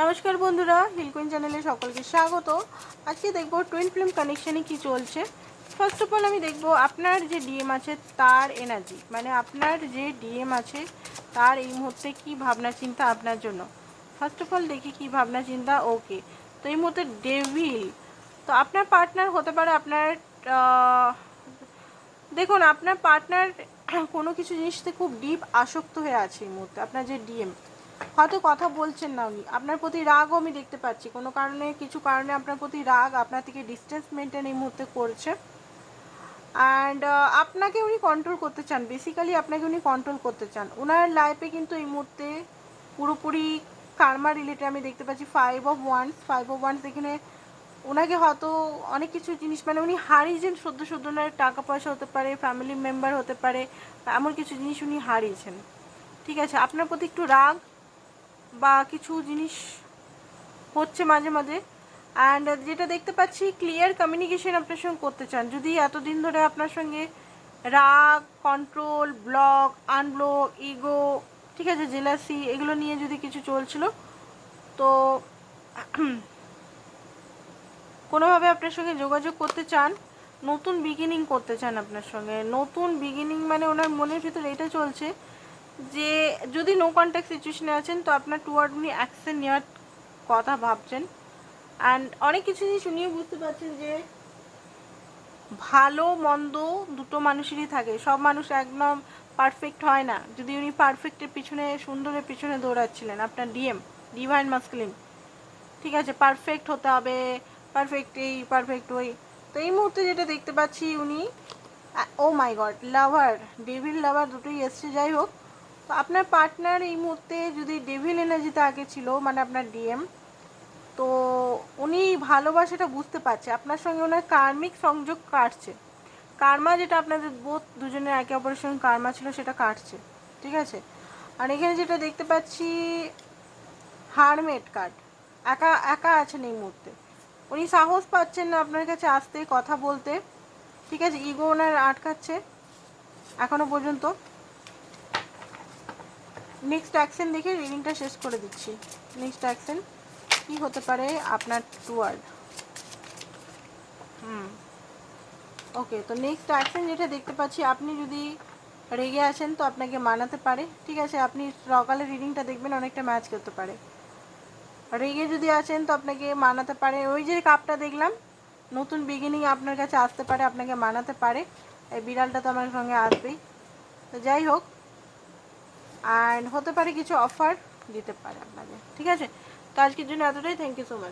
নমস্কার বন্ধুরা, হিলকুইন চ্যানেলে সকলকে স্বাগত। আজকে দেখব টুইন ফ্লেম কানেকশানে কি চলছে। ফার্স্ট অফ অল আমি দেখব আপনার যে ডিএম আছে তার এনার্জি, মানে আপনার যে ডিএম আছে তার এই মুহূর্তে কি ভাবনা চিন্তা আপনার জন্য। ফার্স্ট অফ অল দেখি কি ভাবনা চিন্তা। ওকে, তো এই মুহূর্তে ডেভিল, তো আপনার পার্টনার হতে পারে আপনার দেখুন আপনার পার্টনার কোনো কিছু জিনিসতে খুব ডিপ আসক্ত হয়ে আছে এই মুহূর্তে। আপনার যে ডিএম হয়তো কথা বলছেন না, উনি আপনার প্রতি রাগও আমি দেখতে পাচ্ছি, কোনো কারণে কিছু কারণে আপনার প্রতি রাগ, আপনার থেকে ডিস্টেন্স মেনটেন এই মুহূর্তে করছে। অ্যান্ড আপনাকে উনি কন্ট্রোল করতে চান, বেসিক্যালি আপনাকে উনি কন্ট্রোল করতে চান। ওনার লাইফে কিন্তু এই মুহূর্তে পুরোপুরি কার্মা রিলেটেড আমি দেখতে পাচ্ছি। 5 of Wands এখানে ওনাকে হয়তো অনেক কিছু জিনিস, মানে উনি হারিয়েছেন সদ্য ওনার টাকা পয়সা হতে পারে, ফ্যামিলি মেম্বার হতে পারে, এমন কিছু জিনিস উনি হারিয়েছেন। ঠিক আছে, আপনার প্রতি একটু রাগ বা কিছু জিনিস হচ্ছে মাঝে মাঝে। অ্যান্ড যেটা দেখতে পাচ্ছি, ক্লিয়ার কমিউনিকেশন আপনার সঙ্গে করতে চান। যদি এতদিন ধরে আপনার সঙ্গে রাগ, কন্ট্রোল, ব্লক, আনব্লক, ইগো, ঠিক আছে, জেলাসি, এগুলো নিয়ে যদি কিছু চলছিল, তো কোনোভাবে আপনার সঙ্গে যোগাযোগ করতে চান, নতুন বিগিনিং করতে চান আপনার সঙ্গে। নতুন বিগিনিং মানে ওনার মনের ভিতরে এটা চলছে যে যদি নো কন্ট্যাক্ট সিচুয়েশনে আছেন তো আপনার টুয়ার্ড উনি অ্যাকশন নেওয়ার কথা ভাবছেন। অ্যান্ড অনেক কিছু জিনিস উনিও বুঝতে পারছেন যে ভালো মন্দ দুটো মানুষেরই থাকে, সব মানুষ একদম পারফেক্ট হয় না। যদি উনি পারফেক্টের পিছনে, সুন্দরের পিছনে দৌড়াচ্ছিলেন, আপনার ডিএম ডিভাইন মাস্কুলিন, ঠিক আছে, পারফেক্ট হতে হবে, পারফেক্ট এই পারফেক্ট ওই, তো এই মুহূর্তে যেটা দেখতে পাচ্ছি উনি, ও মাই গড, লাভার, ডেভিল লাভার দুটোই এসছে। যাই হোক, তো আপনার পার্টনার এই মুহূর্তে যদি ডেভিল এনার্জিতে আগে ছিল, মানে আপনার ডিএম, তো উনি ভালোবাসাটা বুঝতে পারছে, আপনার সঙ্গে ওনার কার্মিক সংযোগ কাটছে। কার্মা যেটা আপনাদের বোধ দুজনের একে অপরের সঙ্গে কার্মা ছিল সেটা কাটছে, ঠিক আছে। আর এখানে যেটা দেখতে পাচ্ছি, হারমেট কার্ড, একা একা আছেন এই মুহূর্তে। উনি সাহস পাচ্ছেন না আপনার কাছে আসতে, কথা বলতে, ঠিক আছে, ইগো ওনার আটকাচ্ছে এখনো পর্যন্ত। নেক্সট অ্যাকশন দেখে রিডিংটা শেষ করে দিচ্ছি। নেক্সট অ্যাকশন কি হতে পারে আপনার টুয়ার্ড। ওকে, তো নেক্সট অ্যাকশন যেটা দেখতে পাচ্ছি, আপনি যদি রেগে আছেন তো আপনাকে মানাতে পারে, ঠিক আছে, আপনি সকালে রিডিংটা দেখবেন অনেকটা ম্যাচ করতে পারে। রেগে যদি আছেন তো আপনাকে মানাতে পারে, ওই যে কাপটা দেখলাম, নতুন বিগিনিং আপনার কাছে আসতে পারে, আপনাকে মানাতে পারে। এই বিড়ালটা তো আমার সঙ্গে আসবেই। তো যাই হোক, অ্যান্ড হতে পারে কিছু অফার দিতে পারে আপনাকে, ঠিক আছে। তো আজকের জন্য এতটাই, থ্যাংক ইউ সো মাচ।